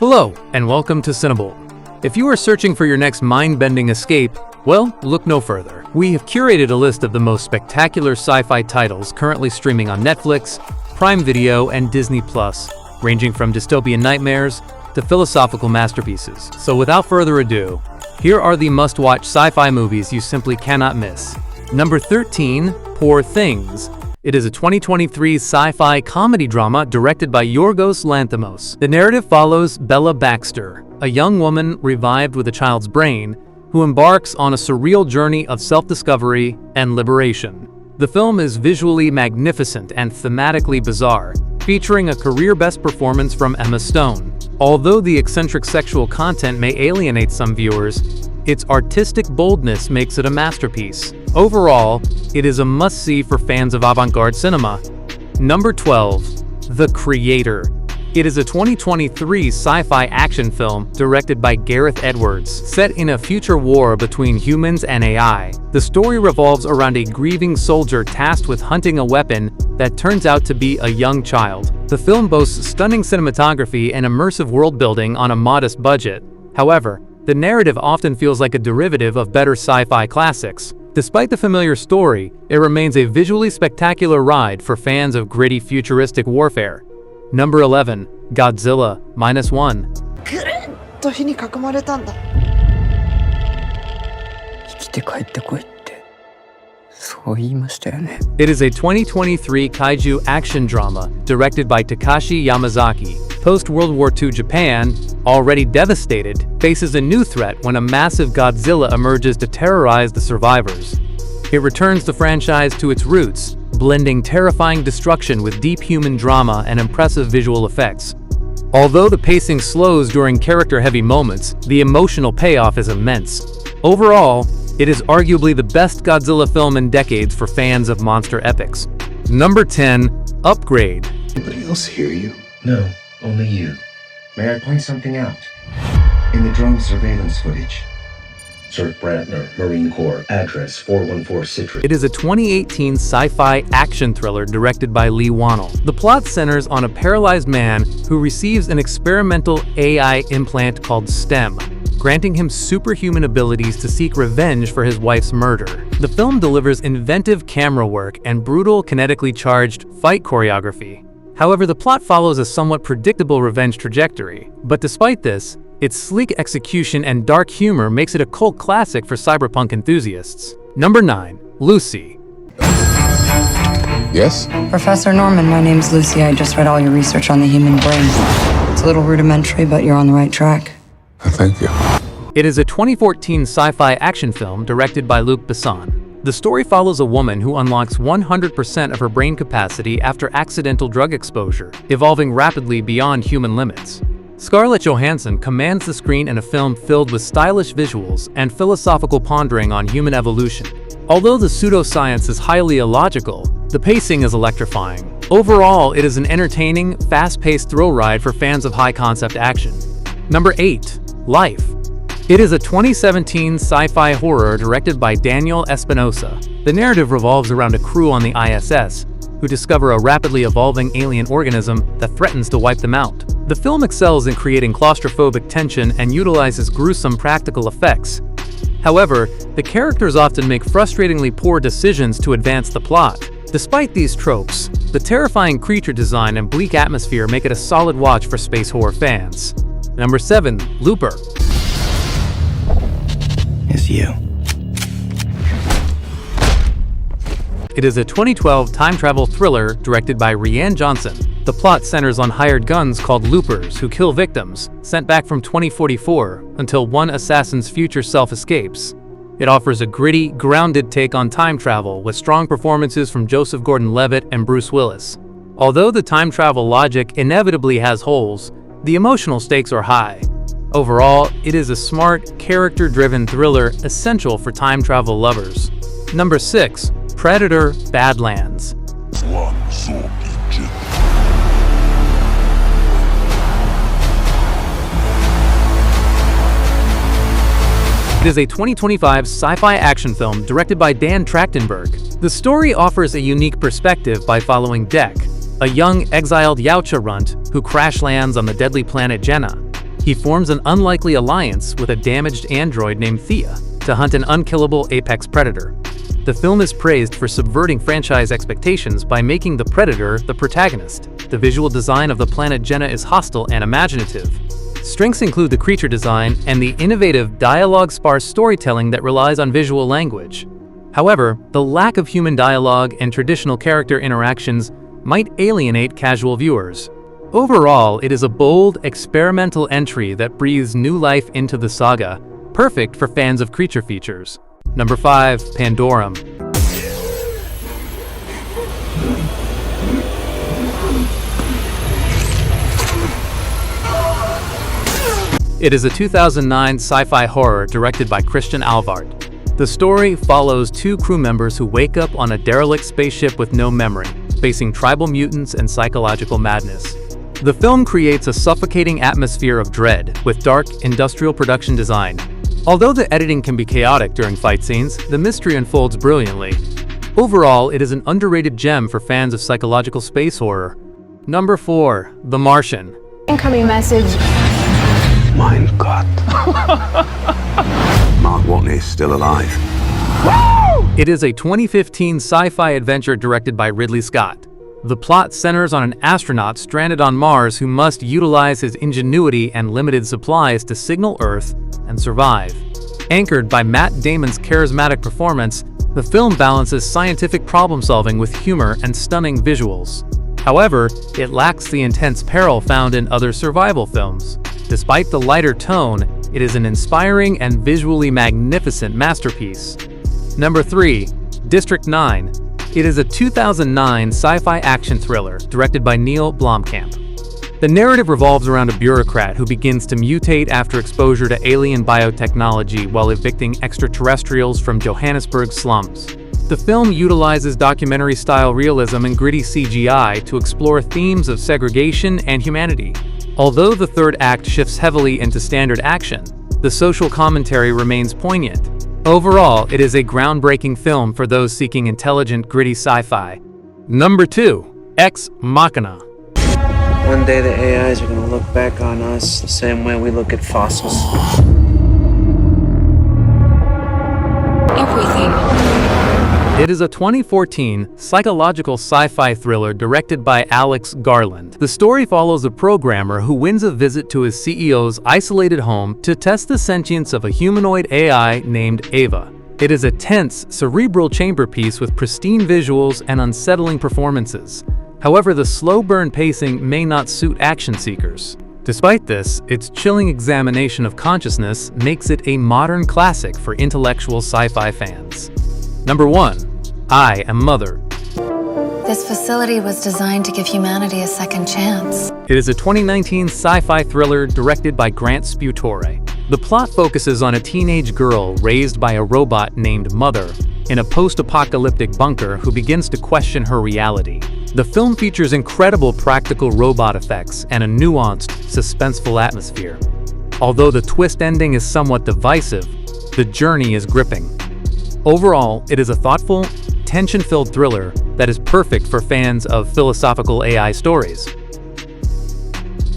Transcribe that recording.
Hello, and welcome to CineBolt. If you are searching for your next mind-bending escape, well, look no further. We have curated a list of the most spectacular sci-fi titles currently streaming on Netflix, Prime Video, and Disney+, ranging from dystopian nightmares to philosophical masterpieces. So without further ado, here are the must-watch sci-fi movies you simply cannot miss. Number 13, Poor Things. It is a 2023 sci-fi comedy drama directed by Yorgos Lanthimos. The narrative follows Bella Baxter, a young woman revived with a child's brain, who embarks on a surreal journey of self-discovery and liberation. The film is visually magnificent and thematically bizarre, featuring a career-best performance from Emma Stone. Although the eccentric sexual content may alienate some viewers, its artistic boldness makes it a masterpiece. Overall, it is a must-see for fans of avant-garde cinema. Number 12, The Creator. It is a 2023 sci-fi action film directed by Gareth Edwards. Set in a future war between humans and AI, the story revolves around a grieving soldier tasked with hunting a weapon that turns out to be a young child. The film boasts stunning cinematography and immersive world-building on a modest budget. However, the narrative often feels like a derivative of better sci-fi classics. Despite the familiar story, it remains a visually spectacular ride for fans of gritty futuristic warfare. Number 11, Godzilla Minus One. It is a 2023 kaiju action drama directed by Takashi Yamazaki. Post-World War II Japan, already devastated, faces a new threat when a massive Godzilla emerges to terrorize the survivors. It returns the franchise to its roots, blending terrifying destruction with deep human drama and impressive visual effects. Although the pacing slows during character-heavy moments, the emotional payoff is immense. Overall, it is arguably the best Godzilla film in decades for fans of monster epics. Number 10, Upgrade. Anybody else hear you? No, only you. May I point something out? In the drone surveillance footage. Sir Brantner, Marine Corps, address 414 Citrus. It is a 2018 sci-fi action thriller directed by Lee Wannell. The plot centers on a paralyzed man who receives an experimental AI implant called STEM, granting him superhuman abilities to seek revenge for his wife's murder. The film delivers inventive camera work and brutal, kinetically charged fight choreography. However, the plot follows a somewhat predictable revenge trajectory. But despite this, its sleek execution and dark humor makes it a cult classic for cyberpunk enthusiasts. Number 9, Lucy. Yes? Professor Norman, my name's Lucy. I just read all your research on the human brain. It's a little rudimentary, but you're on the right track. Thank you. It is a 2014 sci-fi action film directed by Luc Besson. The story follows a woman who unlocks 100% of her brain capacity after accidental drug exposure, evolving rapidly beyond human limits. Scarlett Johansson commands the screen in a film filled with stylish visuals and philosophical pondering on human evolution. Although the pseudoscience is highly illogical, the pacing is electrifying. Overall, it is an entertaining, fast-paced thrill ride for fans of high-concept action. Number 8, Life. It is a 2017 sci-fi horror directed by Daniel Espinosa. The narrative revolves around a crew on the ISS who discover a rapidly evolving alien organism that threatens to wipe them out. The film excels in creating claustrophobic tension and utilizes gruesome practical effects. However, the characters often make frustratingly poor decisions to advance the plot. Despite these tropes, the terrifying creature design and bleak atmosphere make it a solid watch for space horror fans. Number 7, Looper. It's you. It is a 2012 time travel thriller directed by Rian Johnson. The plot centers on hired guns called loopers who kill victims, sent back from 2044 until one assassin's future self escapes. It offers a gritty, grounded take on time travel with strong performances from Joseph Gordon-Levitt and Bruce Willis. Although the time travel logic inevitably has holes, the emotional stakes are high. Overall, it is a smart, character-driven thriller essential for time travel lovers. Number 6, Predator: Badlands. It is a 2025 sci-fi action film directed by Dan Trachtenberg. The story offers a unique perspective by following Dek, a young exiled Yautja runt who crash lands on the deadly planet Jenna. He forms an unlikely alliance with a damaged android named Thea to hunt an unkillable apex predator. The film is praised for subverting franchise expectations by making the predator the protagonist. The visual design of the planet Jenna is hostile and imaginative. Strengths include the creature design and the innovative dialogue-sparse storytelling that relies on visual language. However, the lack of human dialogue and traditional character interactions might alienate casual viewers. Overall, it is a bold, experimental entry that breathes new life into the saga, perfect for fans of creature features. Number 5. Pandorum. It is a 2009 sci-fi horror directed by Christian Alvart. The story follows two crew members who wake up on a derelict spaceship with no memory, facing tribal mutants and psychological madness. The film creates a suffocating atmosphere of dread with dark, industrial production design. Although the editing can be chaotic during fight scenes, the mystery unfolds brilliantly. Overall, it is an underrated gem for fans of psychological space horror. Number 4. The Martian. Incoming message. Mein Gott. Mark Watney's still alive. It is a 2015 sci-fi adventure directed by Ridley Scott. The plot centers on an astronaut stranded on Mars who must utilize his ingenuity and limited supplies to signal Earth and survive. Anchored by Matt Damon's charismatic performance, the film balances scientific problem-solving with humor and stunning visuals. However, it lacks the intense peril found in other survival films. Despite the lighter tone, it is an inspiring and visually magnificent masterpiece. Number 3. District 9. It is a 2009 sci-fi action thriller directed by Neil Blomkamp. The narrative revolves around a bureaucrat who begins to mutate after exposure to alien biotechnology while evicting extraterrestrials from Johannesburg's slums. The film utilizes documentary-style realism and gritty CGI to explore themes of segregation and humanity. Although the third act shifts heavily into standard action, the social commentary remains poignant. Overall, it is a groundbreaking film for those seeking intelligent, gritty sci-fi. Number 2. Ex Machina. One day the AIs are going to look back on us the same way we look at fossils. Everything. It is a 2014 psychological sci-fi thriller directed by Alex Garland. The story follows a programmer who wins a visit to his CEO's isolated home to test the sentience of a humanoid AI named Ava. It is a tense, cerebral chamber piece with pristine visuals and unsettling performances. However, the slow burn pacing may not suit action seekers. Despite this, its chilling examination of consciousness makes it a modern classic for intellectual sci-fi fans. Number 1. I Am Mother. This facility was designed to give humanity a second chance. It is a 2019 sci-fi thriller directed by Grant Sputore. The plot focuses on a teenage girl raised by a robot named Mother in a post-apocalyptic bunker who begins to question her reality. The film features incredible practical robot effects and a nuanced, suspenseful atmosphere. Although the twist ending is somewhat divisive, the journey is gripping. Overall, it is a thoughtful, tension-filled thriller that is perfect for fans of philosophical AI stories.